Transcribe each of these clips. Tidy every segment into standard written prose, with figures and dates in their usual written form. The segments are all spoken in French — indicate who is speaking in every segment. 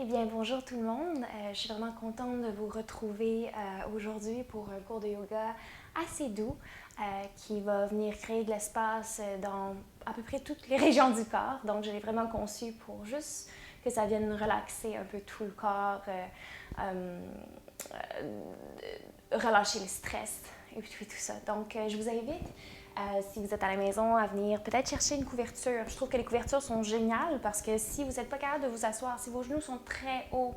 Speaker 1: Eh bien, bonjour tout le monde. Je suis vraiment contente de vous retrouver aujourd'hui pour un cours de yoga assez doux qui va venir créer de l'espace dans à peu près toutes les régions du corps. Donc, je l'ai vraiment conçu pour juste que ça vienne relaxer un peu tout le corps, relâcher le stress et puis tout ça. Donc, je vous invite si vous êtes à la maison, à venir peut-être chercher une couverture. Je trouve que les couvertures sont géniales parce que si vous n'êtes pas capable de vous asseoir, si vos genoux sont très hauts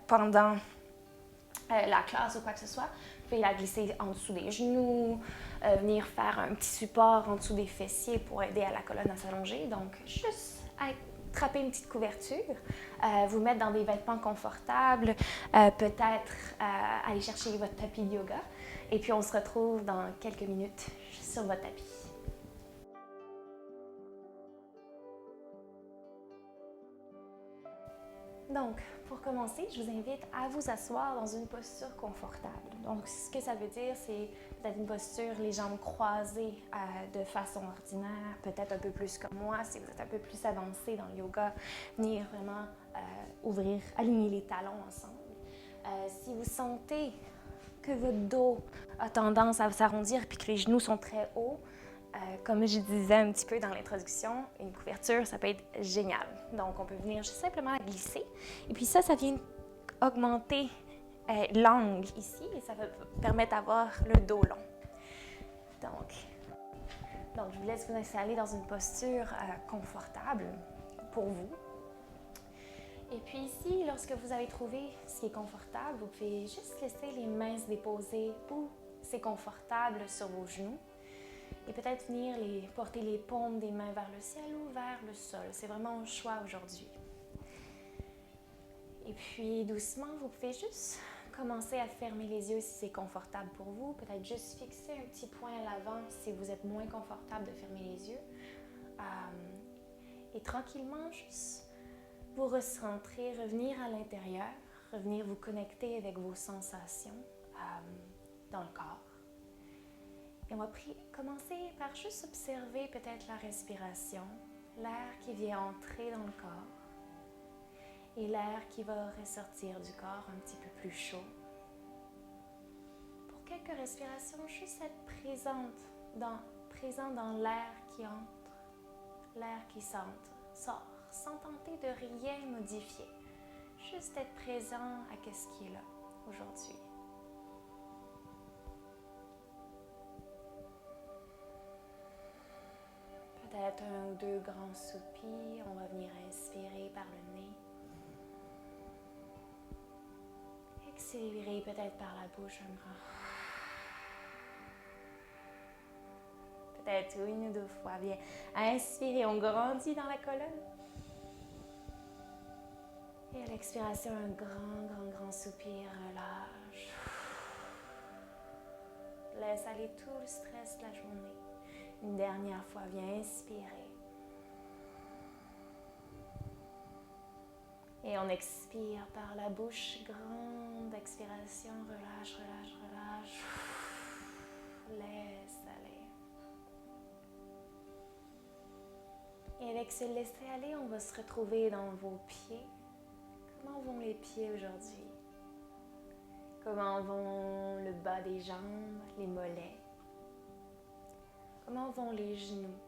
Speaker 1: pendant la classe ou quoi que ce soit, vous pouvez la glisser en dessous des genoux, venir faire un petit support en dessous des fessiers pour aider à la colonne à s'allonger. Donc, juste attraper une petite couverture, vous mettre dans des vêtements confortables, peut-être aller chercher votre tapis de yoga. Et puis, on se retrouve dans quelques minutes sur votre tapis. Donc, pour commencer, je vous invite à vous asseoir dans une posture confortable. Donc, ce que ça veut dire, c'est peut-être une posture, les jambes croisées de façon ordinaire, peut-être un peu plus comme moi, si vous êtes un peu plus avancé dans le yoga, venir vraiment ouvrir, aligner les talons ensemble. Si vous sentez que votre dos a tendance à s'arrondir puis que les genoux sont très hauts, comme je disais un petit peu dans l'introduction, une couverture, ça peut être génial. Donc, on peut venir juste simplement la glisser. Et puis ça vient augmenter l'angle ici et ça va permettre d'avoir le dos long. Donc, je vous laisse vous installer dans une posture confortable pour vous. Et puis ici, lorsque vous avez trouvé ce qui est confortable, vous pouvez juste laisser les mains se déposer où c'est confortable sur vos genoux. Et peut-être venir porter les paumes des mains vers le ciel ou vers le sol. C'est vraiment un choix aujourd'hui. Et puis doucement, vous pouvez juste commencer à fermer les yeux si c'est confortable pour vous. Peut-être juste fixer un petit point à l'avant si vous êtes moins confortable de fermer les yeux. Et tranquillement, juste vous recentrer, revenir à l'intérieur, revenir vous connecter avec vos sensations dans le corps. Et on va commencer par juste observer peut-être la respiration, l'air qui vient entrer dans le corps et l'air qui va ressortir du corps un petit peu plus chaud. Pour quelques respirations, juste être présent dans l'air qui entre, l'air qui sort, sans tenter de rien modifier. Juste être présent à ce qui est là aujourd'hui. Peut-être un ou deux grands soupirs. On va venir inspirer par le nez. Expirer peut-être par la bouche un grand. Peut-être une ou deux fois. Bien, inspirer, on grandit dans la colonne. Et à l'expiration, un grand soupir, relâche. Laisse aller tout le stress de la journée. Une dernière fois, viens inspirer. Et on expire par la bouche, grande expiration, relâche, relâche, relâche. Laisse aller. Et avec ce laisser aller, on va se retrouver dans vos pieds. Comment vont les pieds aujourd'hui? Comment vont le bas des jambes, les mollets? Comment vont les genoux,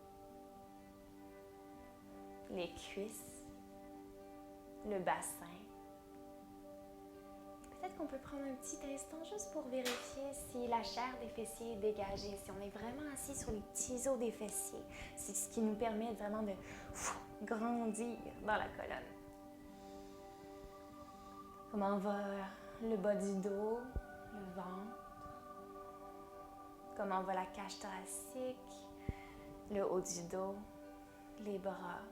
Speaker 1: les cuisses, le bassin? Peut-être qu'on peut prendre un petit instant juste pour vérifier si la chair des fessiers est dégagée, si on est vraiment assis sur les petits os des fessiers. C'est ce qui nous permet vraiment de grandir dans la colonne. Comment va le bas du dos, le ventre? Comment va la cage thoracique, le haut du dos, les bras?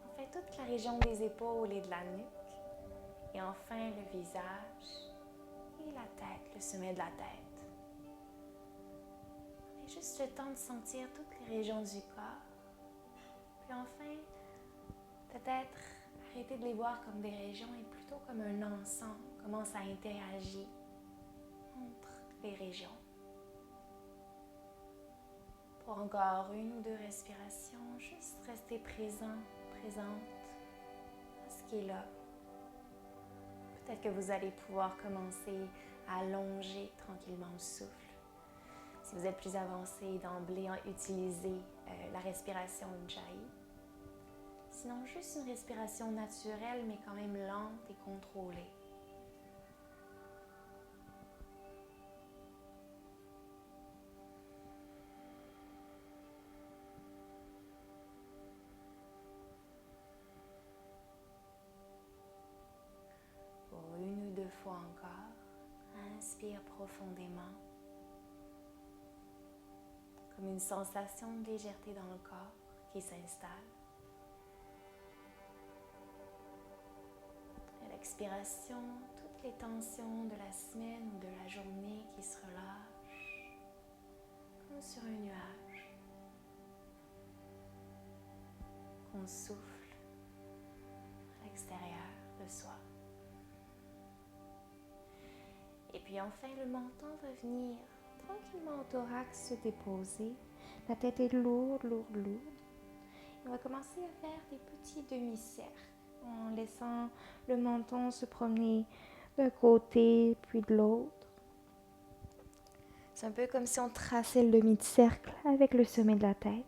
Speaker 1: Enfin, toute la région des épaules et de la nuque. Et enfin, le visage et la tête, le sommet de la tête. Prenez juste le temps de sentir toutes les régions du corps. Puis enfin, peut-être arrêter de les voir comme des régions et plutôt comme un ensemble. Comment ça interagit entre les régions. Pour encore une ou deux respirations, juste rester présente à ce qui est là Peut-être que vous allez pouvoir commencer à allonger tranquillement le souffle. Si vous êtes plus avancé, d'emblée, utilisez la respiration Ujjayi. Sinon, juste une respiration naturelle, mais quand même lente et contrôlée. Pour une ou deux fois encore, inspire profondément, comme une sensation de légèreté dans le corps qui s'installe. À l'expiration, toutes les tensions de la semaine ou de la journée qui se relâchent, comme sur un nuage. On souffle à l'extérieur de soi. Et puis enfin, le menton va venir tranquillement au thorax se déposer. La tête est lourde, lourde, lourde. On va commencer à faire des petits demi-cercles en laissant le menton se promener d'un côté puis de l'autre. C'est un peu comme si on traçait le demi-cercle avec le sommet de la tête.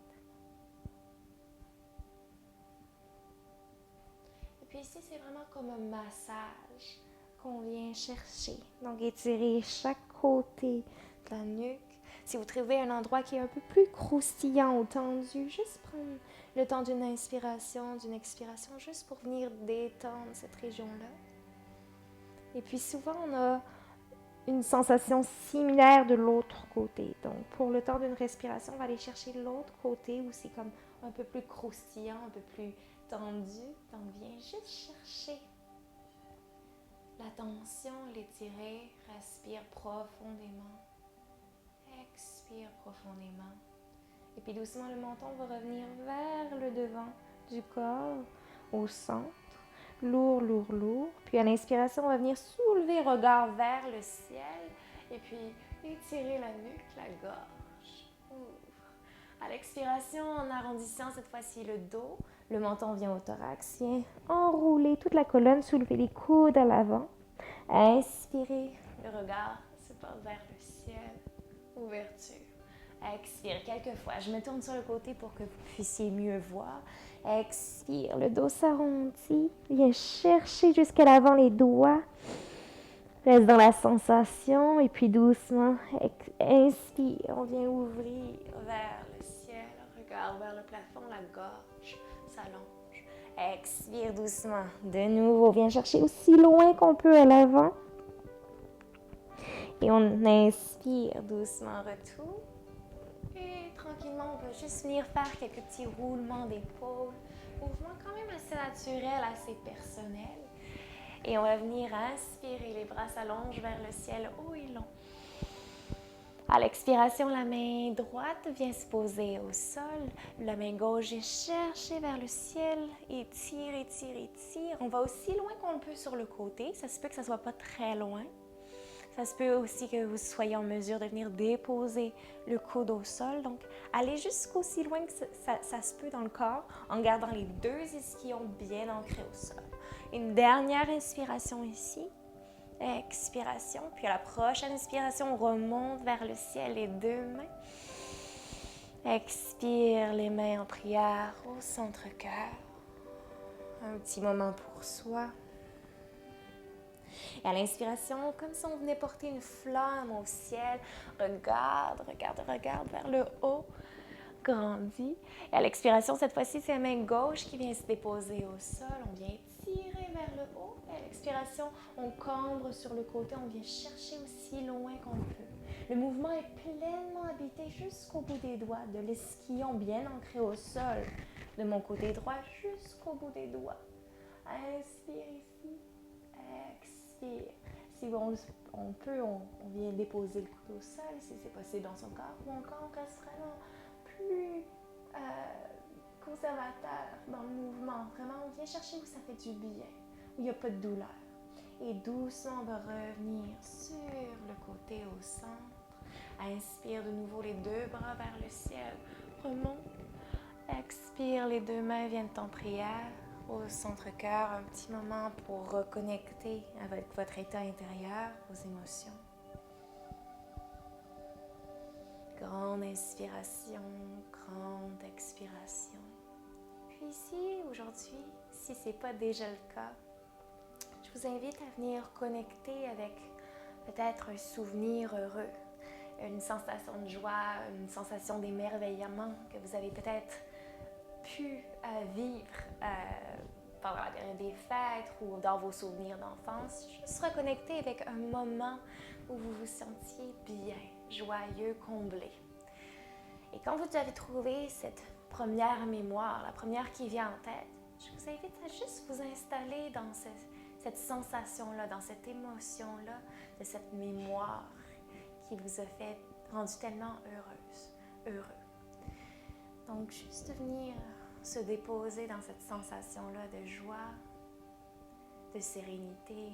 Speaker 1: Et puis ici, c'est vraiment comme un massage qu'on vient chercher. Donc, étirer chaque côté de la nuque. Si vous trouvez un endroit qui est un peu plus croustillant ou tendu, juste prendre le temps d'une inspiration, d'une expiration, juste pour venir détendre cette région-là. Et puis souvent, on a une sensation similaire de l'autre côté. Donc, pour le temps d'une respiration, on va aller chercher l'autre côté où c'est comme un peu plus croustillant, un peu plus tendu. Donc, viens juste chercher la tension, l'étirer, respire profondément. Expire profondément. Et puis doucement, le menton va revenir vers le devant du corps, au centre. Lourd, lourd, lourd. Puis à l'inspiration, on va venir soulever le regard vers le ciel. Et puis étirer la nuque, la gorge. Ouvre. À l'expiration, en arrondissant cette fois-ci le dos, le menton vient au thorax. Viens enrouler toute la colonne, soulever les coudes à l'avant. Inspirez, le regard se porte vers le ciel. Ouverture. Expire quelques fois. Je me tourne sur le côté pour que vous puissiez mieux voir. Expire, le dos s'arrondit. Viens chercher jusqu'à l'avant les doigts. Reste dans la sensation et puis doucement, inspire. On vient ouvrir vers le ciel. Regarde vers le plafond, la gorge s'allonge. Expire doucement. De nouveau, viens chercher aussi loin qu'on peut à l'avant. Et on inspire doucement, retour. Et tranquillement, on va juste venir faire quelques petits roulements d'épaule. Mouvement quand même assez naturel, assez personnel. Et on va venir inspirer, les bras s'allongent vers le ciel haut et long. À l'expiration, la main droite vient se poser au sol. La main gauche vient chercher vers le ciel. Étire, étire, étire. On va aussi loin qu'on le peut sur le côté. Ça se peut que ça ne soit pas très loin. Ça se peut aussi que vous soyez en mesure de venir déposer le coude au sol. Donc, allez jusqu'aussi loin que ça se peut dans le corps en gardant les deux ischions bien ancrés au sol. Une dernière inspiration ici. Expiration. Puis à la prochaine inspiration, on remonte vers le ciel les deux mains. Expire les mains en prière au centre-cœur. Un petit moment pour soi. Et à l'inspiration, comme si on venait porter une flamme au ciel, regarde vers le haut, grandit. Et à l'expiration, cette fois-ci, c'est la main gauche qui vient se déposer au sol. On vient tirer vers le haut. Et à l'expiration, on cambre sur le côté. On vient chercher aussi loin qu'on peut. Le mouvement est pleinement habité jusqu'au bout des doigts, de l'esquillon bien ancré au sol. De mon côté droit jusqu'au bout des doigts. Inspire ici. Expire. Si on peut, on vient déposer le coude au sol, si c'est possible dans son corps, ou encore on reste vraiment plus conservateur dans le mouvement. Vraiment, on vient chercher où ça fait du bien, où il n'y a pas de douleur. Et doucement, on va revenir sur le côté au centre. Inspire de nouveau les deux bras vers le ciel. Remonte. Expire, les deux mains viennent en prière au centre-cœur un petit moment pour reconnecter avec votre état intérieur, vos émotions. Grande inspiration, grande expiration. Puis ici, aujourd'hui, si ce n'est pas déjà le cas, je vous invite à venir connecter avec peut-être un souvenir heureux, une sensation de joie, une sensation d'émerveillement que vous avez peut-être pu vivre pendant la période des fêtes ou dans vos souvenirs d'enfance. Juste reconnecter avec un moment où vous vous sentiez bien, joyeux, comblé. Et quand vous avez trouvé cette première mémoire, la première qui vient en tête, je vous invite à juste vous installer dans cette sensation-là, dans cette émotion-là, de cette mémoire qui vous a fait rendu tellement heureux. Donc, juste venir se déposer dans cette sensation-là de joie, de sérénité,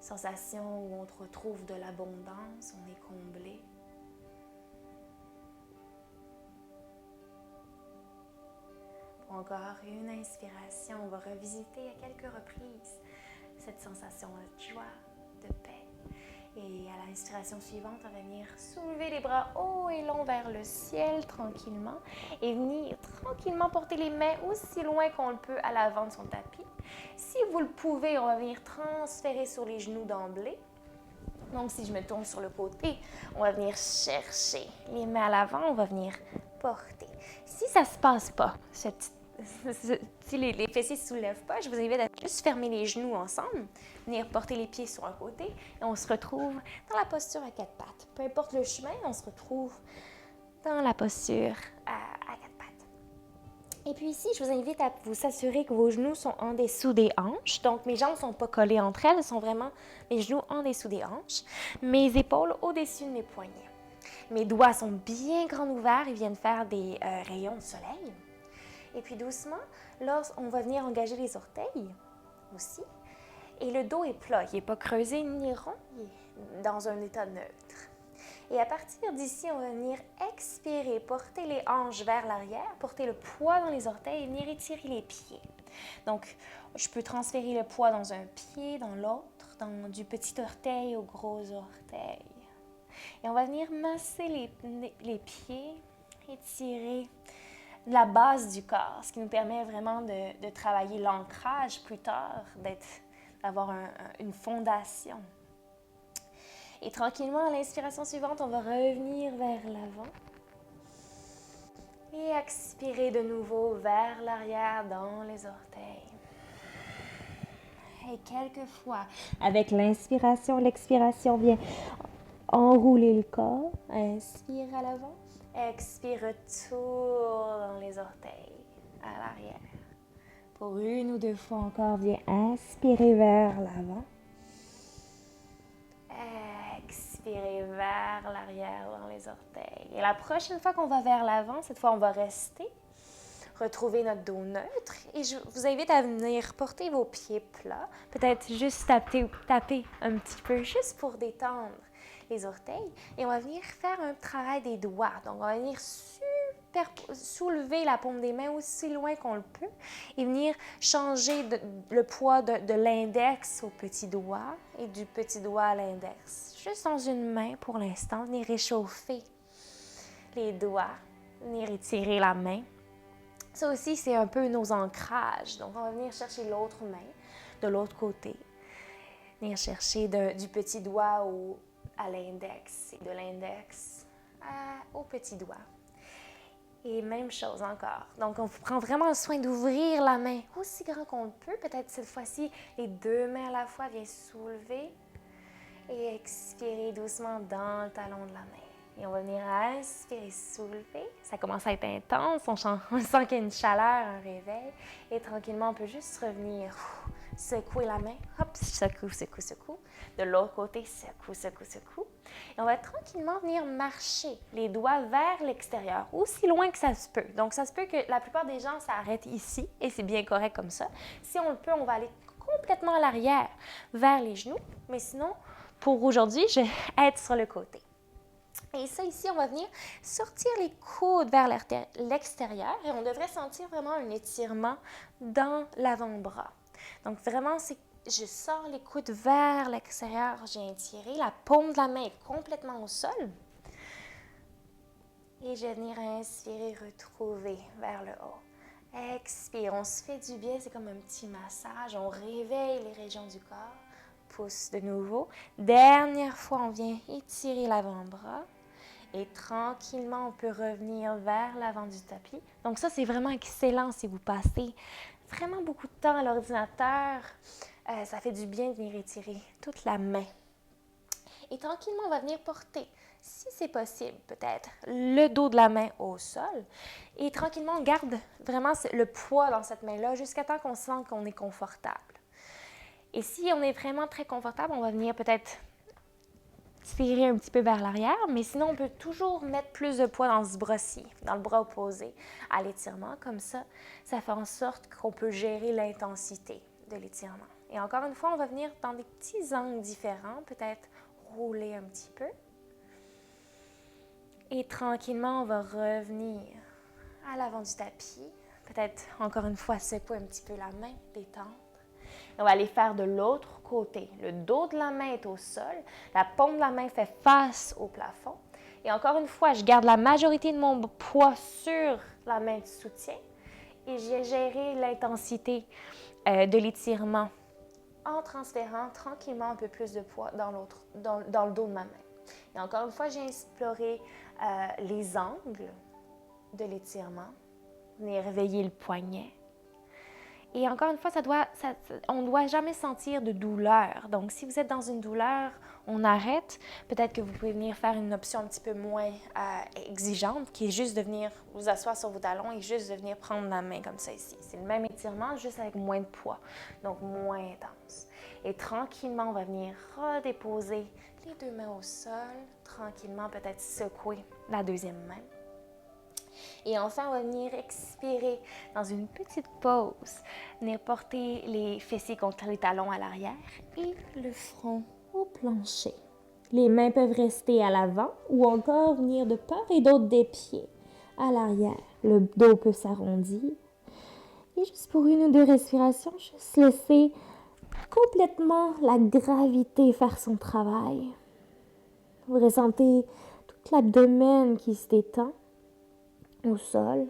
Speaker 1: sensation où on retrouve de l'abondance, on est comblé. Pour encore une inspiration, on va revisiter à quelques reprises cette sensation-là de joie, de paix. Et à l'inspiration suivante, on va venir soulever les bras hauts et longs vers le ciel tranquillement et venir tranquillement porter les mains aussi loin qu'on le peut à l'avant de son tapis. Si vous le pouvez, on va venir transférer sur les genoux d'emblée. Donc, si je me tourne sur le côté, on va venir chercher les mains à l'avant, on va venir porter. Si ça ne se passe pas, si les fessiers ne se soulèvent pas, je vous invite à juste fermer les genoux ensemble, venir porter les pieds sur un côté et on se retrouve dans la posture à quatre pattes. Peu importe le chemin, on se retrouve dans la posture à quatre pattes. Et puis ici, je vous invite à vous assurer que vos genoux sont en dessous des hanches. Donc, mes jambes ne sont pas collées entre elles, sont vraiment mes genoux en dessous des hanches. Mes épaules au-dessus de mes poignets. Mes doigts sont bien grands ouverts, ils viennent faire des rayons de soleil. Et puis doucement, là, on va venir engager les orteils aussi. Et le dos est plat, il n'est pas creusé ni rond, il est dans un état neutre. Et à partir d'ici, on va venir expirer, porter les hanches vers l'arrière, porter le poids dans les orteils et venir étirer les pieds. Donc, je peux transférer le poids dans un pied, dans l'autre, du petit orteil au gros orteil. Et on va venir masser les pieds, étirer la base du corps, ce qui nous permet vraiment de travailler l'ancrage plus tard, d'avoir une fondation. Et tranquillement, à l'inspiration suivante, on va revenir vers l'avant. Et expirer de nouveau vers l'arrière dans les orteils. Et quelquefois, avec l'inspiration, l'expiration vient enrouler le corps. Inspire à l'avant. Expire, retourne dans les orteils à l'arrière. Pour une ou deux fois encore, viens inspirer vers l'avant. Expirer vers l'arrière dans les orteils. Et la prochaine fois qu'on va vers l'avant, cette fois on va rester, retrouver notre dos neutre. Et je vous invite à venir porter vos pieds plats. Peut-être juste taper un petit peu, juste pour détendre les orteils. Et on va venir faire un travail des doigts. Donc on va venir soulever la paume des mains aussi loin qu'on le peut et venir changer le poids de l'index au petit doigt et du petit doigt à l'index. Juste dans une main pour l'instant, venir réchauffer les doigts, venir étirer la main. Ça aussi, c'est un peu nos ancrages. Donc, on va venir chercher l'autre main de l'autre côté. Venir chercher du petit doigt à l'index et de l'index au petit doigt. Et même chose encore. Donc, on prend vraiment soin d'ouvrir la main aussi grand qu'on le peut. Peut-être cette fois-ci, les deux mains à la fois viennent soulever et expirer doucement dans le talon de la main. Et on va venir inspirer, soulever. Ça commence à être intense. On sent qu'il y a une chaleur, un réveil. Et tranquillement, on peut juste revenir secouer la main. Hop, secoue, secoue, secoue. De l'autre côté, secoue, secoue, secoue. Et on va tranquillement venir marcher les doigts vers l'extérieur, aussi loin que ça se peut. Donc, ça se peut que la plupart des gens s'arrêtent ici et c'est bien correct comme ça. Si on le peut, on va aller complètement à l'arrière, vers les genoux. Mais sinon, pour aujourd'hui, je vais être sur le côté. Et ça, ici, on va venir sortir les coudes vers l'extérieur et on devrait sentir vraiment un étirement dans l'avant-bras. Donc, vraiment, je sors les coudes vers l'extérieur, j'ai étiré, la paume de la main est complètement au sol. Et je vais venir inspirer, retrouver vers le haut. Expire, on se fait du bien, c'est comme un petit massage, on réveille les régions du corps. Pousse de nouveau. Dernière fois, on vient étirer l'avant-bras. Et tranquillement, on peut revenir vers l'avant du tapis. Donc ça, c'est vraiment excellent si vous passez vraiment beaucoup de temps à l'ordinateur. Ça fait du bien de venir étirer toute la main. Et tranquillement, on va venir porter, si c'est possible, peut-être le dos de la main au sol. Et tranquillement, on garde vraiment le poids dans cette main-là jusqu'à temps qu'on sent qu'on est confortable. Et si on est vraiment très confortable, on va venir peut-être tirer un petit peu vers l'arrière, mais sinon, on peut toujours mettre plus de poids dans ce bras-ci, dans le bras opposé à l'étirement. Comme ça, ça fait en sorte qu'on peut gérer l'intensité de l'étirement. Et encore une fois, on va venir dans des petits angles différents, peut-être rouler un petit peu. Et tranquillement, on va revenir à l'avant du tapis. Peut-être, encore une fois, secouer un petit peu la main, détendre. On va aller faire de l'autre côté. Le dos de la main est au sol. La paume de la main fait face au plafond. Et encore une fois, je garde la majorité de mon poids sur la main de soutien. Et j'ai géré l'intensité de l'étirement en transférant tranquillement un peu plus de poids dans le dos de ma main. Et encore une fois, j'ai exploré les angles de l'étirement. Venir réveiller le poignet. Et encore une fois, on ne doit jamais sentir de douleur. Donc, si vous êtes dans une douleur, on arrête. Peut-être que vous pouvez venir faire une option un petit peu moins exigeante, qui est juste de venir vous asseoir sur vos talons et juste de venir prendre la main comme ça ici. C'est le même étirement, juste avec moins de poids, donc moins intense. Et tranquillement, on va venir redéposer les deux mains au sol. Tranquillement, peut-être secouer la deuxième main. Et enfin, on va venir expirer dans une petite pause. Venir porter les fessiers contre les talons à l'arrière et le front au plancher. Les mains peuvent rester à l'avant ou encore venir de part et d'autre des pieds à l'arrière. Le dos peut s'arrondir. Et juste pour une ou deux respirations, juste laisser complètement la gravité faire son travail. Vous ressentez tout l'abdomen qui se détend au sol.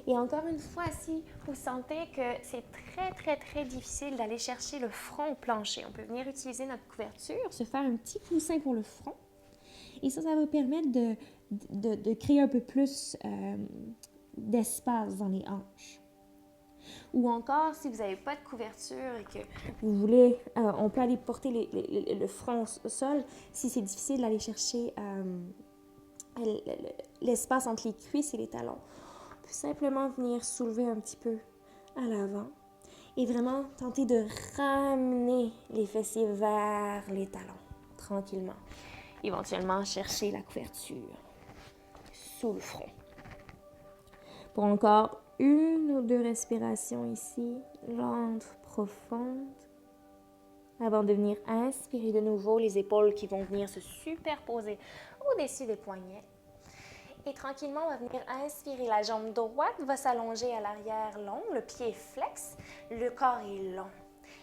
Speaker 1: Et encore une fois, si vous sentez que c'est très difficile d'aller chercher le front au plancher, on peut venir utiliser notre couverture, se faire un petit coussin pour le front. Et ça va permettre de créer un peu plus d'espace dans les hanches. Ou encore, si vous n'avez pas de couverture et que vous voulez, on peut aller porter le front au sol. Si c'est difficile d'aller chercher l'espace entre les cuisses et les talons, on peut simplement venir soulever un petit peu à l'avant et vraiment tenter de ramener les fessiers vers les talons, tranquillement. Éventuellement, chercher la couverture sous le front. Pour encore une ou deux respirations ici, lentes, profondes, avant de venir inspirer de nouveau, les épaules qui vont venir se superposer au-dessus des poignets. Et tranquillement, on va venir inspirer. La jambe droite va s'allonger à l'arrière long, le pied est flex, le corps est long.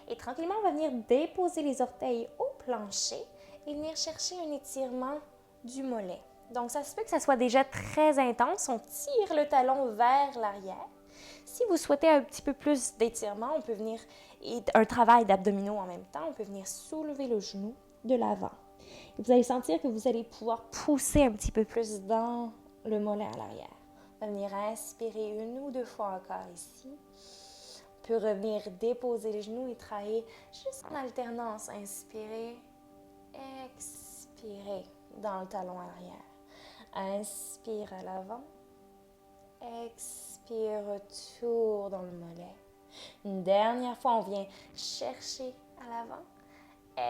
Speaker 1: Et tranquillement, on va venir déposer les orteils au plancher et venir chercher un étirement du mollet. Donc, ça se peut que ça soit déjà très intense. On tire le talon vers l'arrière. Si vous souhaitez un petit peu plus d'étirement, on peut venir, et un travail d'abdominaux en même temps, on peut venir soulever le genou de l'avant. Et vous allez sentir que vous allez pouvoir pousser un petit peu plus dans le mollet à l'arrière. On va venir inspirer une ou deux fois encore ici. On peut revenir déposer les genoux et travailler juste en alternance. Inspirer, expirer dans le talon à l'arrière. Inspire à l'avant. Expire, retour dans le mollet. Une dernière fois, on vient chercher à l'avant.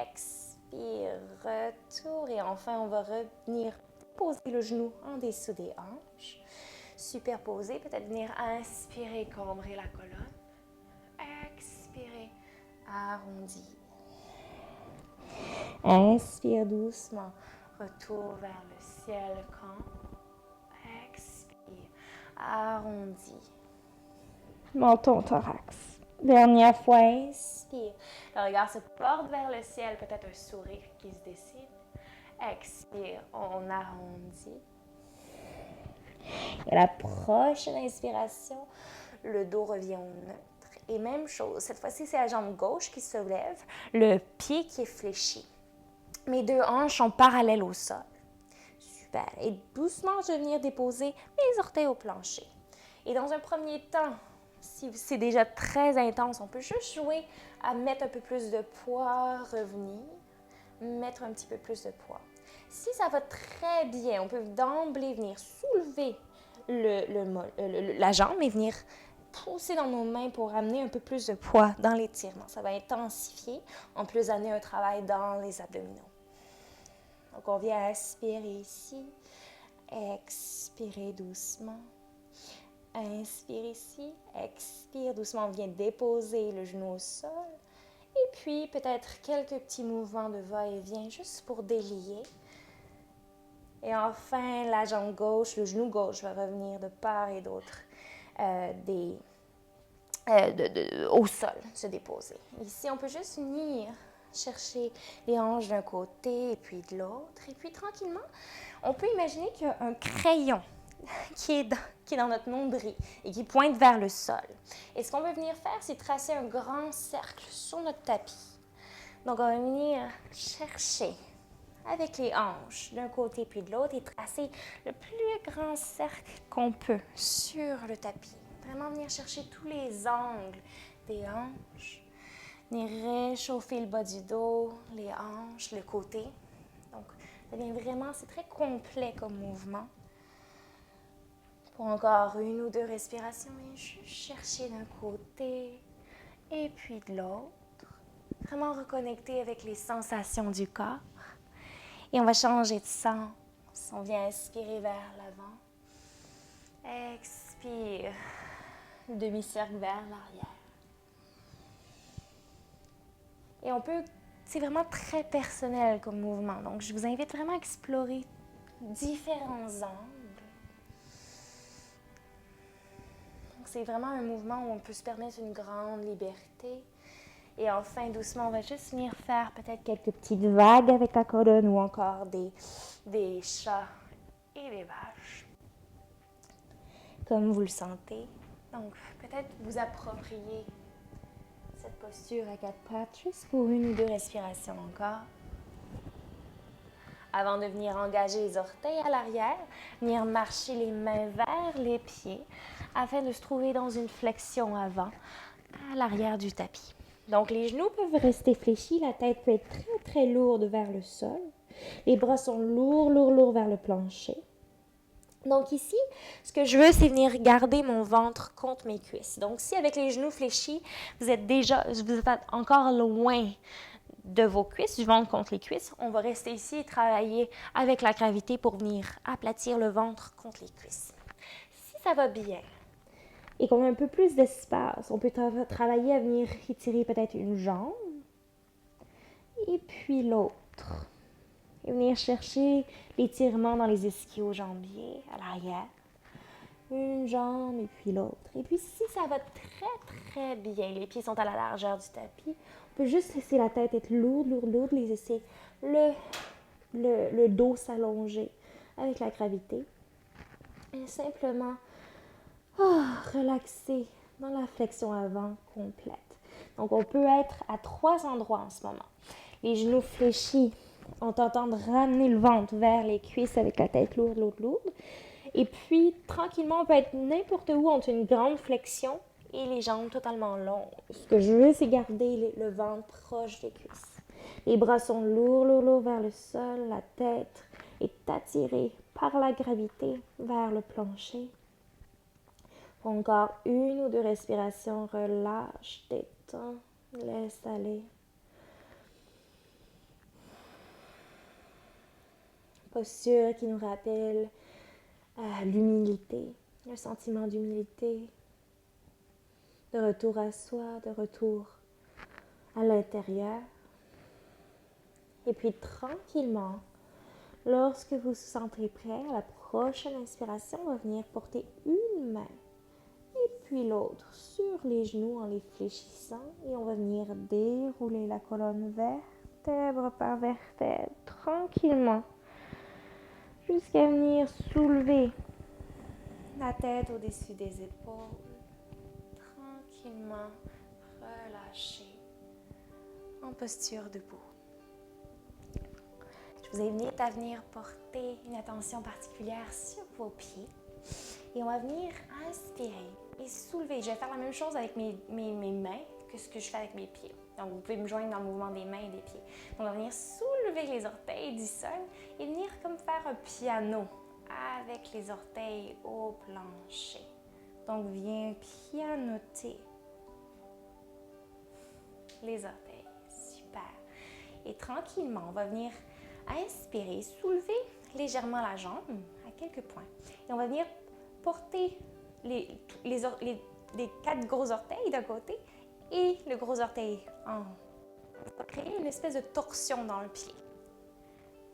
Speaker 1: Expire, retour. Et enfin, on va revenir poser le genou en dessous des hanches. Superposer, peut-être venir inspirer, cambrer la colonne. Expirer, arrondir. Inspire doucement, retour vers le ciel. ciel quand. Expire. Arrondis. Menton thorax. Dernière fois, inspire. Le regard se porte vers le ciel, peut-être un sourire qui se dessine. Expire, on arrondit. Et à la prochaine inspiration, le dos revient au neutre. Et même chose, cette fois-ci, c'est la jambe gauche qui se lève, le pied qui est fléchi. Mes deux hanches sont parallèles au sol. Super. Et doucement, je vais venir déposer mes orteils au plancher. Et dans un premier temps, si c'est déjà très intense, on peut juste jouer à mettre un peu plus de poids, revenir, mettre un petit peu plus de poids. Si ça va très bien, on peut d'emblée venir soulever la jambe et venir pousser dans nos mains pour amener un peu plus de poids dans l'étirement. Ça va intensifier, en plus d'amener un travail dans les abdominaux. Donc, on vient aspirer ici, expirer doucement. Inspire ici, expire doucement, on vient déposer le genou au sol. Et puis, peut-être quelques petits mouvements de va-et-vient juste pour délier. Et enfin, la jambe gauche, le genou gauche va revenir de part et d'autre au sol, se déposer. Ici, on peut juste venir chercher les hanches d'un côté et puis de l'autre. Et puis, tranquillement, on peut imaginer qu'il y a un crayon qui est dans notre nombril et qui pointe vers le sol. Et ce qu'on veut venir faire, c'est tracer un grand cercle sur notre tapis. Donc, on va venir chercher avec les hanches d'un côté puis de l'autre et tracer le plus grand cercle qu'on peut sur le tapis. Vraiment venir chercher tous les angles des hanches, venir réchauffer le bas du dos, les hanches, le côté. Donc, ça devient vraiment, c'est très complet comme mouvement. Pour encore une ou deux respirations, et juste chercher d'un côté et puis de l'autre. Vraiment reconnecter avec les sensations du corps. Et on va changer de sens. On vient inspirer vers l'avant. Expire. Demi-cercle vers l'arrière. Et on peut, c'est vraiment très personnel comme mouvement. Donc, je vous invite vraiment à explorer différents angles. Donc, c'est vraiment un mouvement où on peut se permettre une grande liberté. Et enfin, doucement, on va juste venir faire peut-être quelques petites vagues avec la colonne ou encore des chats et des vaches. Comme vous le sentez. Donc, peut-être vous approprier cette posture à quatre pattes juste pour une ou deux respirations encore. Avant de venir engager les orteils à l'arrière, venir marcher les mains vers les pieds afin de se trouver dans une flexion avant à l'arrière du tapis. Donc, les genoux peuvent rester fléchis, la tête peut être très, très lourde vers le sol. Les bras sont lourds vers le plancher. Donc ici, ce que je veux, c'est venir garder mon ventre contre mes cuisses. Donc si avec les genoux fléchis, vous êtes encore loin de vos cuisses, du ventre contre les cuisses, on va rester ici et travailler avec la gravité pour venir aplatir le ventre contre les cuisses. Si ça va bien, et qu'on a un peu plus d'espace, on peut travailler à venir étirer peut-être une jambe et puis l'autre. Et venir chercher l'étirement dans les ischio-jambiers à l'arrière. Une jambe et puis l'autre. Et puis si ça va très bien, les pieds sont à la largeur du tapis, on peut juste laisser la tête être lourde, laisser le dos s'allonger avec la gravité. Et simplement relaxer dans la flexion avant complète. Donc, on peut être à 3 endroits en ce moment. Les genoux fléchis, on t'entend ramener le ventre vers les cuisses avec la tête lourde. Et puis, tranquillement, on peut être n'importe où entre une grande flexion et les jambes totalement longues. Ce que je veux, c'est garder le ventre proche des cuisses. Les bras sont lourds vers le sol. La tête est attirée par la gravité vers le plancher. Encore une ou deux respirations, relâche, détends, laisse aller. Posture qui nous rappelle l'humilité, le sentiment d'humilité, de retour à soi, de retour à l'intérieur. Et puis tranquillement, Lorsque vous vous sentez prêt, à la prochaine inspiration, on va venir porter une main et puis l'autre sur les genoux en les fléchissant et on va venir dérouler la colonne vertèbre par vertèbre tranquillement jusqu'à venir soulever la tête au-dessus des épaules. Tranquillement relâcher en posture debout. Je vous invite à venir porter une attention particulière sur vos pieds et on va venir inspirer et soulever. Je vais faire la même chose avec mes mains que ce que je fais avec mes pieds. Donc, vous pouvez me joindre dans le mouvement des mains et des pieds. Donc, on va venir soulever les orteils du sol et venir comme faire un piano avec les orteils au plancher. Donc, viens pianoter les orteils. Super. Et tranquillement, on va venir inspirer, soulever légèrement la jambe à quelques points. Et on va venir porter les 4 gros orteils d'un côté et le gros orteil en haut. On va créer une espèce de torsion dans le pied.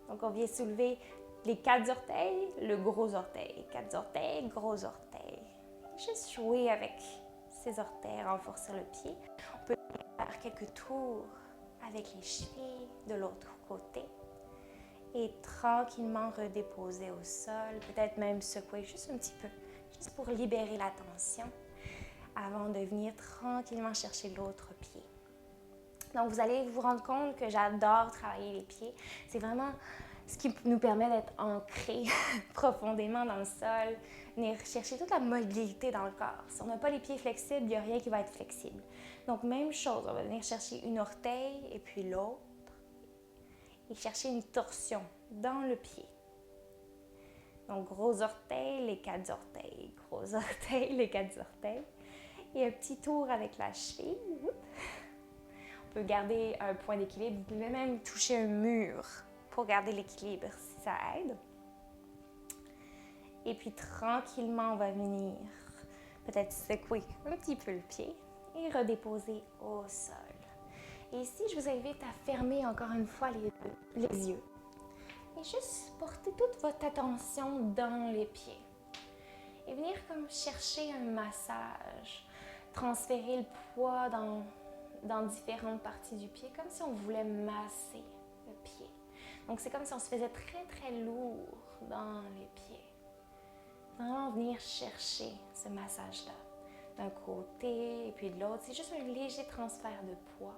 Speaker 1: Donc, on vient soulever les 4 orteils, le gros orteil. 4 orteils, gros orteil. Juste jouer avec ces orteils, renforcer le pied. On peut faire quelques tours avec les chevilles de l'autre côté. Et tranquillement redéposer au sol, peut-être même secouer juste un petit peu, juste pour libérer la tension, avant de venir tranquillement chercher l'autre pied. Donc, vous allez vous rendre compte que j'adore travailler les pieds. C'est vraiment ce qui nous permet d'être ancrés profondément dans le sol, venir chercher toute la mobilité dans le corps. Si on n'a pas les pieds flexibles, il n'y a rien qui va être flexible. Donc, même chose, on va venir chercher une orteil et puis l'autre et chercher une torsion dans le pied. Donc, gros orteil, les 4 orteils, gros orteil, les 4 orteils. Et un petit tour avec la cheville. On peut garder un point d'équilibre. Vous pouvez même toucher un mur pour garder l'équilibre si ça aide. Et puis, tranquillement, on va venir peut-être secouer un petit peu le pied et redéposer au sol. Et ici, je vous invite à fermer encore une fois les yeux. Et juste porter toute votre attention dans les pieds. Et venir comme chercher un massage. Transférer le poids dans différentes parties du pied, comme si on voulait masser le pied. Donc, c'est comme si on se faisait très, très lourd dans les pieds. Vraiment venir chercher ce massage-là. D'un côté et puis de l'autre. C'est juste un léger transfert de poids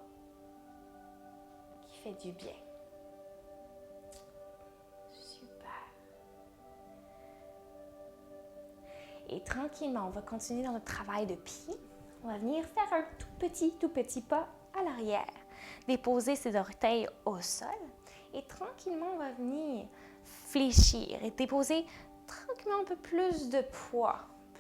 Speaker 1: qui fait du bien. Super. Et tranquillement, on va continuer dans notre travail de pied. On va venir faire un tout petit pas à l'arrière. Déposer ses orteils au sol. Et tranquillement, on va venir fléchir et déposer tranquillement un peu plus de poids.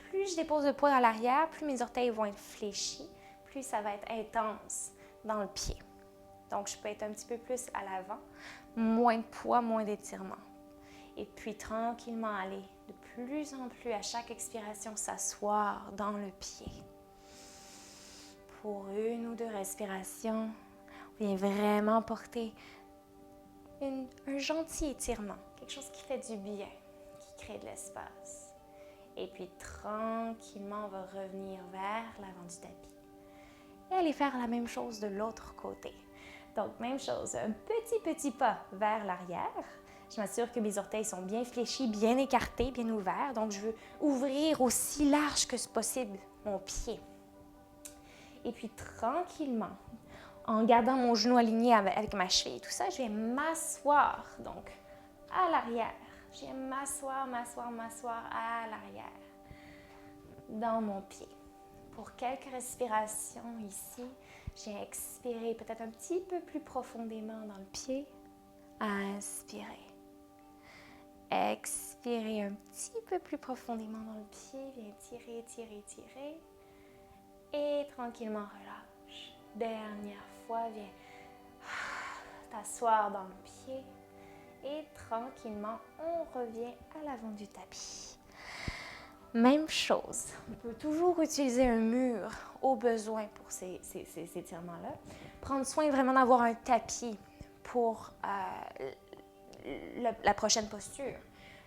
Speaker 1: Plus je dépose de poids dans l'arrière, plus mes orteils vont être fléchis, plus ça va être intense dans le pied. Donc, je peux être un petit peu plus à l'avant, moins de poids, moins d'étirement. Et puis, tranquillement aller de plus en plus à chaque expiration, s'asseoir dans le pied. Pour 1 ou 2 respirations, on vient vraiment porter un gentil étirement, quelque chose qui fait du bien, qui crée de l'espace. Et puis tranquillement, on va revenir vers l'avant du tapis et aller faire la même chose de l'autre côté. Donc, même chose, un petit pas vers l'arrière. Je m'assure que mes orteils sont bien fléchis, bien écartés, bien ouverts. Donc, je veux ouvrir aussi large que possible mon pied. Et puis tranquillement, en gardant mon genou aligné avec ma cheville et tout ça, je vais m'asseoir donc à l'arrière. Je vais m'asseoir à l'arrière dans mon pied. Pour quelques respirations ici, je vais expirer peut-être un petit peu plus profondément dans le pied. Inspirer. Expirer un petit peu plus profondément dans le pied. Viens tirer. Et tranquillement relâche. Dernière fois, viens t'asseoir dans le pied. Et tranquillement, on revient à l'avant du tapis. Même chose. On peut toujours utiliser un mur au besoin pour ces étirements-là. Prendre soin vraiment d'avoir un tapis pour la prochaine posture,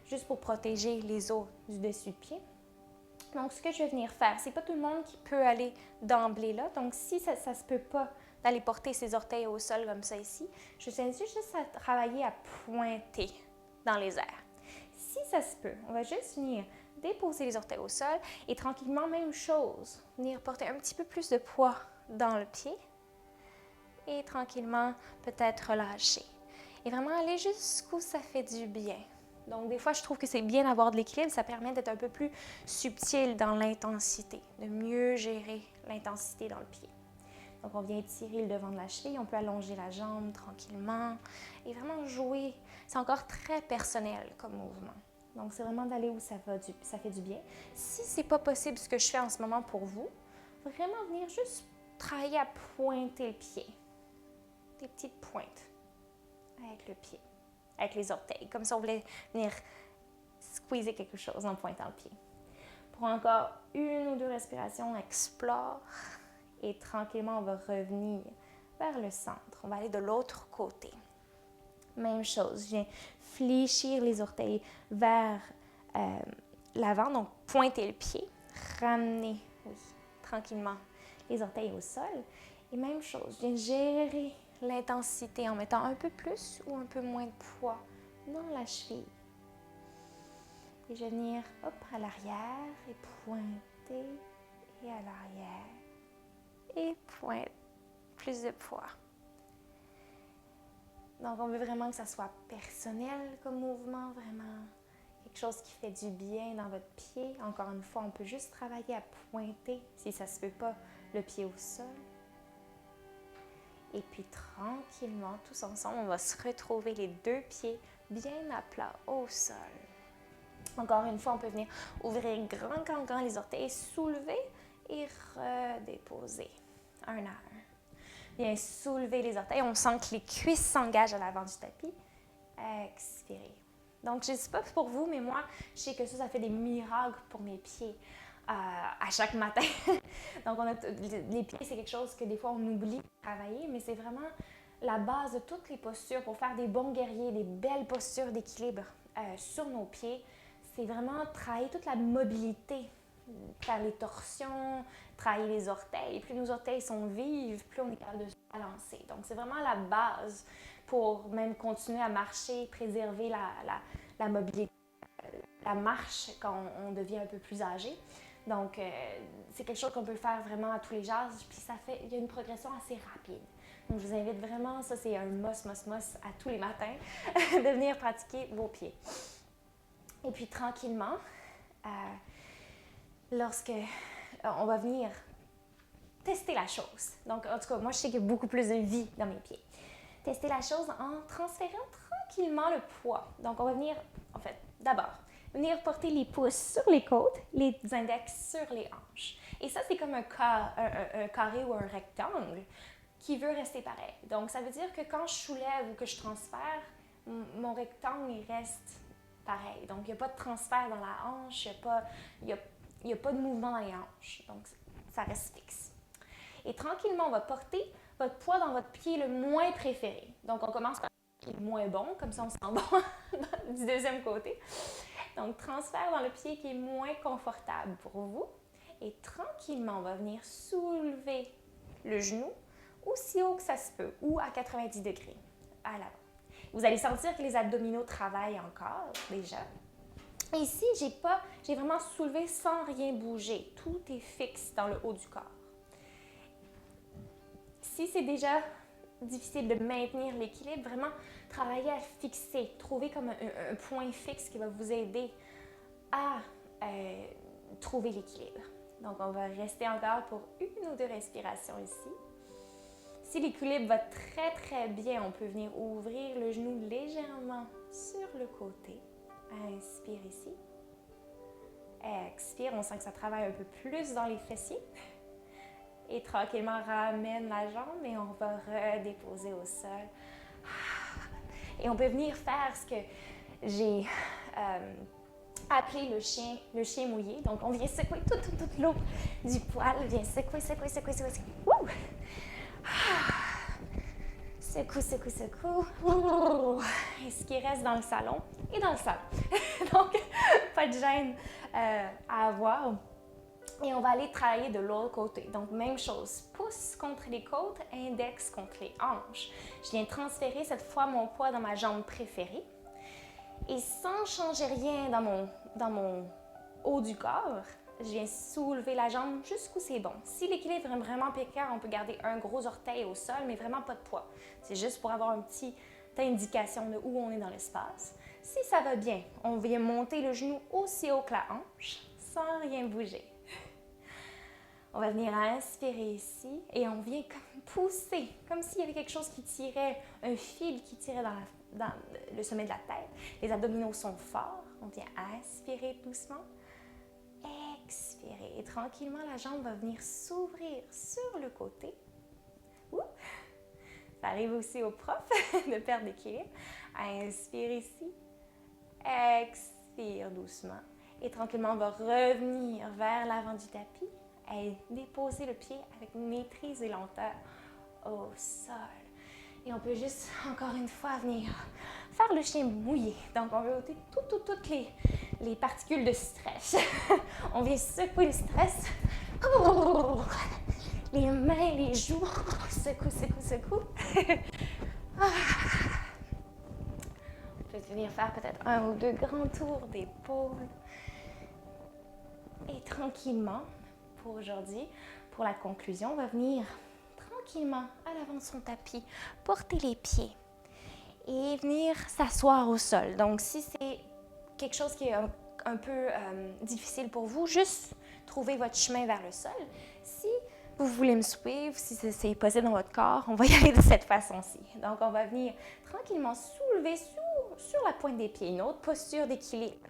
Speaker 1: juste pour protéger les os du dessus de pied. Donc, ce que je vais venir faire, c'est pas tout le monde qui peut aller d'emblée là. Donc, si ça se peut pas d'aller porter ses orteils au sol comme ça ici, je vous invite juste à travailler à pointer dans les airs. Si ça se peut, on va juste venir déposer les orteils au sol et tranquillement, même chose, venir porter un petit peu plus de poids dans le pied et tranquillement, peut-être relâcher. Et vraiment aller jusqu'où ça fait du bien. Donc, des fois, je trouve que c'est bien d'avoir de l'équilibre. Ça permet d'être un peu plus subtil dans l'intensité, de mieux gérer l'intensité dans le pied. Donc, on vient étirer le devant de la cheville. On peut allonger la jambe tranquillement et vraiment jouer. C'est encore très personnel comme mouvement. Donc, c'est vraiment d'aller où ça fait du bien. Si ce n'est pas possible ce que je fais en ce moment pour vous, vraiment venir juste travailler à pointer le pied. Des petites pointes avec le pied. Avec les orteils, comme si on voulait venir squeezer quelque chose en pointant le pied. Pour encore 1 ou 2 respirations, explore et tranquillement, on va revenir vers le centre. On va aller de l'autre côté. Même chose, je viens fléchir les orteils vers l'avant, donc pointer le pied, ramener tranquillement les orteils au sol. Et même chose, je viens gérer l'intensité en mettant un peu plus ou un peu moins de poids dans la cheville. Et je vais venir à l'arrière et pointer et à l'arrière et pointe plus de poids. Donc, on veut vraiment que ça soit personnel comme mouvement, vraiment quelque chose qui fait du bien dans votre pied. Encore une fois, on peut juste travailler à pointer, si ça ne se peut pas, le pied au sol. Et puis, tranquillement, tous ensemble, on va se retrouver les 2 pieds bien à plat au sol. Encore une fois, on peut venir ouvrir grand les orteils, soulever et redéposer. Un à un. Bien soulever les orteils. On sent que les cuisses s'engagent à l'avant du tapis. Expirer. Donc, je ne sais pas pour vous, mais moi, je sais que ça fait des miracles pour mes pieds à chaque matin. Donc, les pieds, c'est quelque chose que des fois, on oublie de travailler, mais c'est vraiment la base de toutes les postures pour faire des bons guerriers, des belles postures d'équilibre sur nos pieds. C'est vraiment travailler toute la mobilité, faire les torsions, travailler les orteils. Plus nos orteils sont vifs, plus on est capable de se balancer. Donc, c'est vraiment la base pour même continuer à marcher, préserver la mobilité, la marche quand on devient un peu plus âgé. Donc, c'est quelque chose qu'on peut faire vraiment à tous les âges. Puis, il y a une progression assez rapide. Donc, je vous invite vraiment, ça c'est un must à tous les matins, de venir pratiquer vos pieds. Et puis, tranquillement, lorsque on va venir tester la chose. Donc, en tout cas, moi, je sais qu'il y a beaucoup plus de vie dans mes pieds. Tester la chose en transférant tranquillement le poids. Donc, on va venir, en fait, d'abord, venir porter les pouces sur les côtes, les index sur les hanches. Et ça, c'est comme un carré ou un rectangle qui veut rester pareil. Donc, ça veut dire que quand je soulève ou que je transfère, mon rectangle, il reste pareil. Donc, il n'y a pas de transfert dans la hanche, il n'y a pas de mouvement dans les hanches. Donc, ça reste fixe. Et tranquillement, on va porter votre poids dans votre pied le moins préféré. Donc, on commence par le pied le moins bon, comme ça on sent bon du deuxième côté. Donc, transfert dans le pied qui est moins confortable pour vous. Et tranquillement, on va venir soulever le genou aussi haut que ça se peut ou à 90 degrés à l'avant. Vous allez sentir que les abdominaux travaillent encore déjà. Et ici, j'ai vraiment soulevé sans rien bouger. Tout est fixe dans le haut du corps. Si c'est déjà difficile de maintenir l'équilibre, vraiment travailler à fixer, trouver comme un point fixe qui va vous aider à trouver l'équilibre. Donc, on va rester encore pour 1 ou 2 respirations ici. Si l'équilibre va très bien, on peut venir ouvrir le genou légèrement sur le côté. Inspire ici. Expire, on sent que ça travaille un peu plus dans les fessiers. Et tranquillement, ramène la jambe et on va redéposer au sol. Et on peut venir faire ce que j'ai appelé le chien mouillé. Donc, on vient secouer toute l'eau du poil. Viens secouer. Secoue, secoue, secoue. Et ce qui reste dans le salon et dans le salon. Donc, pas de gêne à avoir. Et on va aller travailler de l'autre côté. Donc, même chose. Pouce contre les côtes, index contre les hanches. Je viens transférer cette fois mon poids dans ma jambe préférée. Et sans changer rien dans mon haut du corps, je viens soulever la jambe jusqu'où c'est bon. Si l'équilibre est vraiment précaire, on peut garder un gros orteil au sol, mais vraiment pas de poids. C'est juste pour avoir une petite indication de où on est dans l'espace. Si ça va bien, on vient monter le genou aussi haut que la hanche, sans rien bouger. On va venir inspirer ici et on vient comme pousser, comme s'il y avait quelque chose qui tirait, un fil qui tirait dans le sommet de la tête. Les abdominaux sont forts. On vient inspirer doucement. Expirer. Et tranquillement, la jambe va venir s'ouvrir sur le côté. Ouh. Ça arrive aussi aux profs de perdre l'équilibre. Inspire ici. Expire doucement. Et tranquillement, on va revenir vers l'avant du tapis et déposer le pied avec maîtrise et lenteur au sol. Et on peut juste, encore une fois, venir faire le chien mouillé. Donc, on veut ôter toutes les particules de stress. On vient secouer le stress. Les mains, les joues. Secoue, secoue, secoue. On peut venir faire peut-être 1 ou 2 grands tours d'épaule. Et tranquillement, pour aujourd'hui, pour la conclusion, on va venir tranquillement à l'avant de son tapis, porter les pieds et venir s'asseoir au sol. Donc, si c'est quelque chose qui est un peu difficile pour vous, juste trouver votre chemin vers le sol. Si vous voulez me suivre, si c'est possible dans votre corps, on va y aller de cette façon-ci. Donc, on va venir tranquillement soulever sur la pointe des pieds, une autre posture d'équilibre.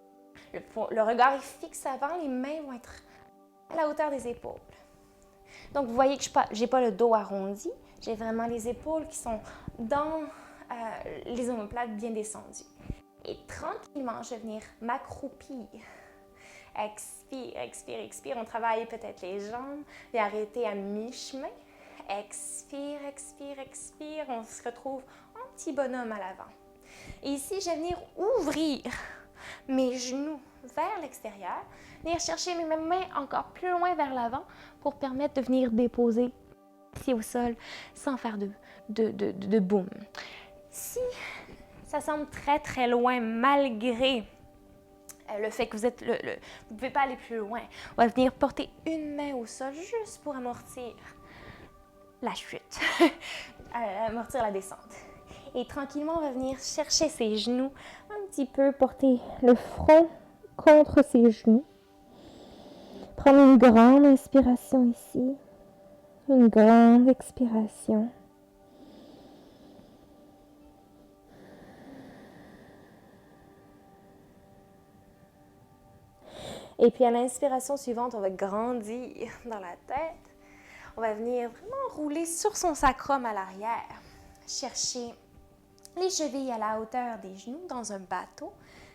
Speaker 1: Le regard est fixe avant, les mains vont être à la hauteur des épaules. Donc, vous voyez que je n'ai pas le dos arrondi, j'ai vraiment les épaules qui sont dans les omoplates bien descendues. Et tranquillement, je vais venir m'accroupir. Expire, expire, expire. On travaille peut-être les jambes et arrêter à mi-chemin. Expire, expire, expire. On se retrouve en petit bonhomme à l'avant. Et ici, je vais venir ouvrir mes genoux vers l'extérieur, venir chercher mes mains encore plus loin vers l'avant pour permettre de venir déposer ici au sol sans faire de boum. Si ça semble très très loin malgré le fait que vous ne pouvez pas aller plus loin, on va venir porter une main au sol juste pour amortir la chute, amortir la descente. Et tranquillement, on va venir chercher ses genoux un petit peu, porter le front contre ses genoux. Prendre une grande inspiration ici, une grande expiration. Et puis à l'inspiration suivante, on va grandir dans la tête. On va venir vraiment rouler sur son sacrum à l'arrière. Chercher les chevilles à la hauteur des genoux dans un bateau.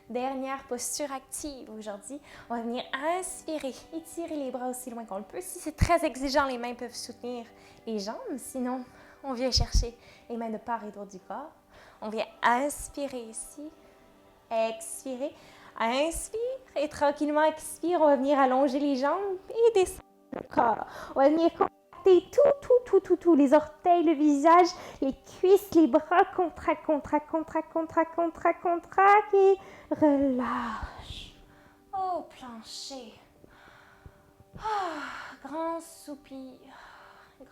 Speaker 1: Dernière posture active aujourd'hui. On va venir inspirer, étirer les bras aussi loin qu'on le peut. Si c'est très exigeant, les mains peuvent soutenir les jambes. Sinon, on vient chercher les mains de part et d'autre du corps. On vient inspirer ici, expirer. Inspire et tranquillement expire, on va venir allonger les jambes et descendre le corps. On va venir contracter tout, les orteils, le visage, les cuisses, les bras, contracte et relâche. Au plancher. Grand soupir,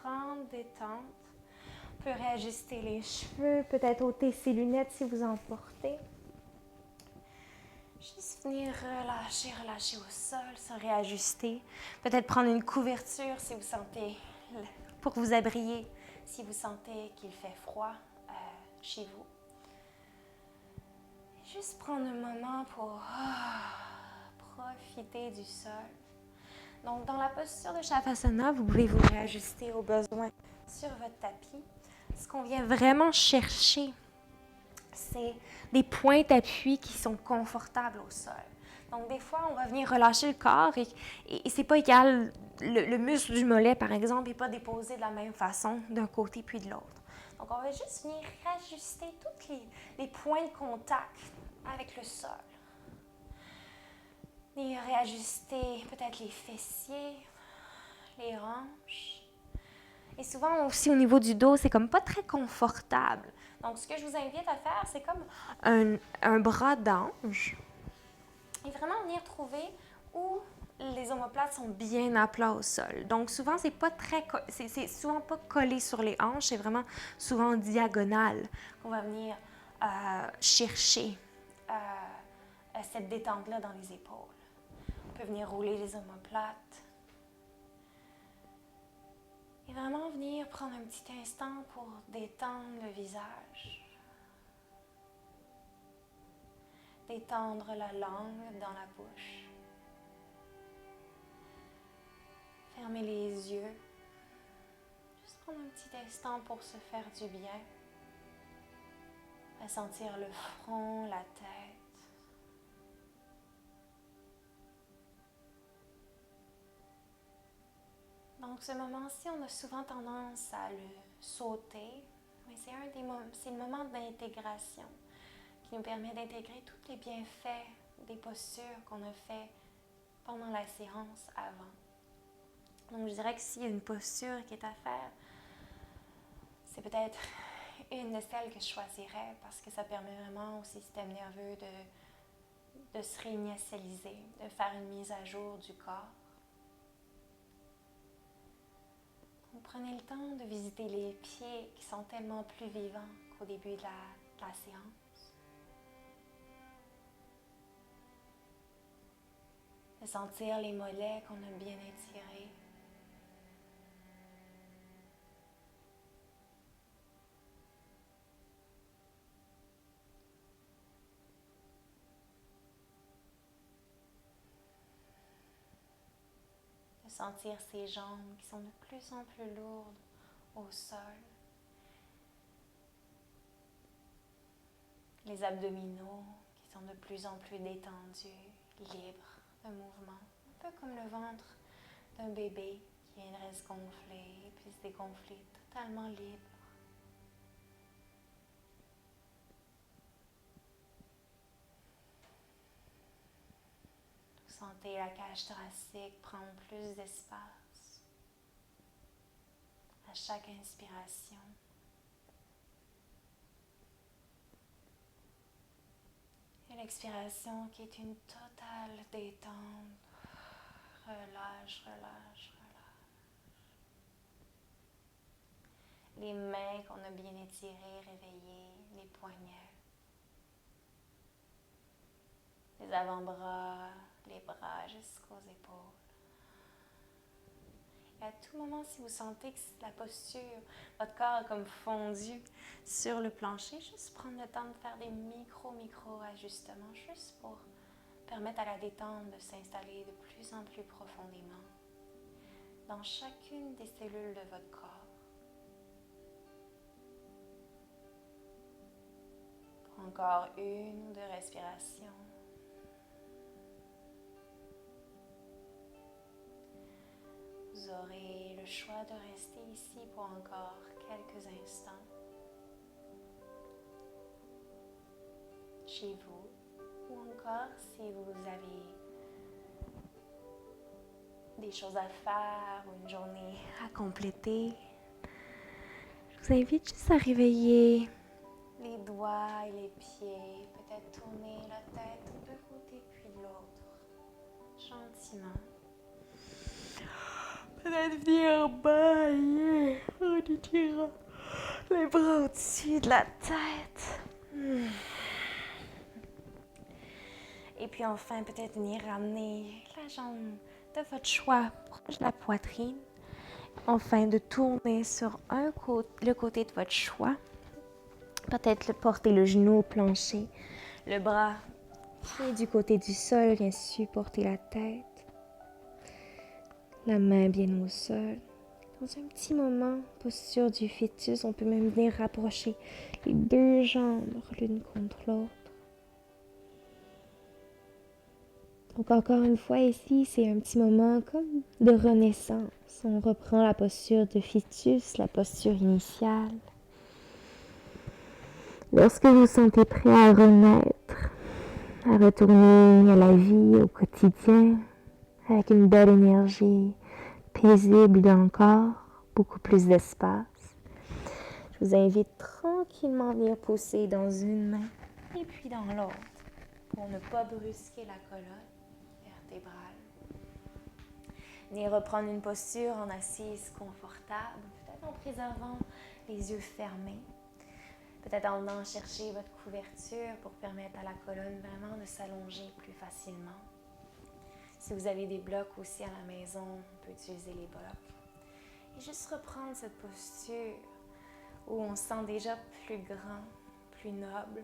Speaker 1: grande détente. On peut réajuster les cheveux, peut-être ôter ses lunettes si vous en portez. Juste venir relâcher au sol, se réajuster. Peut-être prendre une couverture si vous sentez, pour vous abrier, si vous sentez qu'il fait froid chez vous. Juste prendre un moment pour profiter du sol. Donc, dans la posture de Shavasana, vous pouvez vous réajuster au besoin sur votre tapis. Ce qu'on vient vraiment chercher, c'est des points d'appui qui sont confortables au sol. Donc, des fois, on va venir relâcher le corps et c'est pas égal. Le muscle du mollet, par exemple, n'est pas déposé de la même façon d'un côté puis de l'autre. Donc, on va juste venir rajuster tous les points de contact avec le sol. Et réajuster peut-être les fessiers, les hanches. Et souvent aussi au niveau du dos, c'est comme pas très confortable. Donc, ce que je vous invite à faire, c'est comme un bras d'ange. Et vraiment venir trouver où les omoplates sont bien à plat au sol. Donc, souvent, c'est souvent pas collé sur les hanches, c'est vraiment souvent en diagonale qu'on va venir chercher cette détente-là dans les épaules. On peut venir rouler les omoplates. Et vraiment venir prendre un petit instant pour détendre le visage. Détendre la langue dans la bouche. Fermer les yeux. Juste prendre un petit instant pour se faire du bien. À sentir le front, la tête. Donc, ce moment-ci, on a souvent tendance à le sauter, mais c'est le moment d'intégration qui nous permet d'intégrer tous les bienfaits des postures qu'on a fait pendant la séance avant. Donc, je dirais que s'il y a une posture qui est à faire, c'est peut-être une de celles que je choisirais parce que ça permet vraiment au système nerveux de se réinitialiser, de faire une mise à jour du corps. Donc, prenez le temps de visiter les pieds qui sont tellement plus vivants qu'au début de la séance. De sentir les mollets qu'on a bien étirés. De sentir ces jambes qui sont de plus en plus lourdes au sol. Les abdominaux qui sont de plus en plus détendus, libres de mouvement. Un peu comme le ventre d'un bébé qui viendrait se gonfler puis se dégonfler totalement libre. Vous sentez la cage thoracique prendre plus d'espace à chaque inspiration. Et l'expiration qui est une totale détente. Relâche, relâche, relâche. Les mains qu'on a bien étirées, réveillées, les poignets. Les avant-bras, les bras jusqu'aux épaules. Et à tout moment, si vous sentez que la posture, votre corps est comme fondu sur le plancher, juste prendre le temps de faire des micro-ajustements, juste pour permettre à la détente de s'installer de plus en plus profondément dans chacune des cellules de votre corps. Pour encore une ou deux respirations. Vous aurez le choix de rester ici pour encore quelques instants. Chez vous, ou encore si vous avez des choses à faire ou une journée à compléter, je vous invite juste à réveiller les doigts et les pieds, peut-être tourner la tête d'un côté puis de l'autre, gentiment. Peut-être venir bailler en étirant les bras au-dessus de la tête. Et puis enfin, peut-être venir ramener la jambe de votre choix proche de la poitrine. Enfin, de tourner sur le côté de votre choix. Peut-être porter le genou au plancher, le bras qui est du côté du sol, bien sûr, porter la tête. La main bien au sol. Dans un petit moment, posture du fœtus, on peut même venir rapprocher les deux jambes l'une contre l'autre.
Speaker 2: Donc encore une fois ici, c'est un petit moment comme de renaissance. On reprend la posture de fœtus, la posture initiale. Lorsque vous vous sentez prêt à renaître, à retourner à la vie, au quotidien, avec une belle énergie paisible dans le corps, beaucoup plus d'espace, je vous invite tranquillement à venir pousser dans une main et puis dans l'autre pour ne pas brusquer la colonne vertébrale. Venez reprendre une posture en assise confortable, peut-être en préservant les yeux fermés. Peut-être en venant chercher votre couverture pour permettre à la colonne vraiment de s'allonger plus facilement. Si vous avez des blocs aussi à la maison, on peut utiliser les blocs. Et juste reprendre cette posture où on se sent déjà plus grand, plus noble.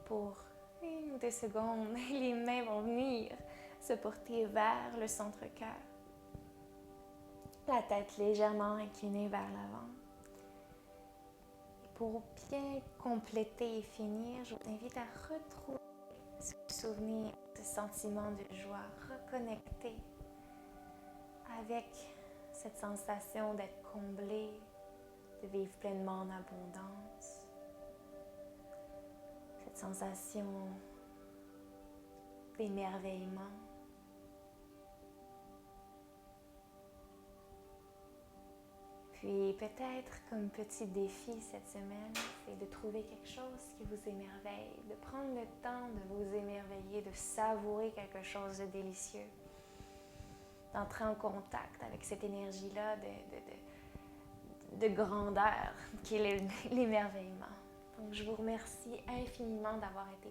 Speaker 2: Pour 1 ou 2 secondes, les mains vont venir se porter vers le centre-cœur. La tête légèrement inclinée vers l'avant. Et pour bien compléter et finir, je vous invite à retrouver ce souvenir, ce sentiment de joie, reconnecter avec cette sensation d'être comblé, de vivre pleinement en abondance. Cette sensation d'émerveillement. Puis peut-être comme petit défi cette semaine, c'est de trouver quelque chose qui vous émerveille, de prendre le temps de vous émerveiller, de savourer quelque chose de délicieux, d'entrer en contact avec cette énergie-là de grandeur qui est l'émerveillement. Donc je vous remercie infiniment d'avoir été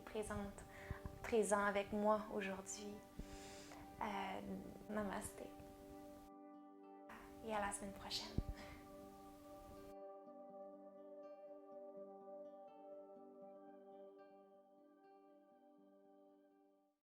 Speaker 2: présent avec moi aujourd'hui. Namasté. Et à la semaine prochaine.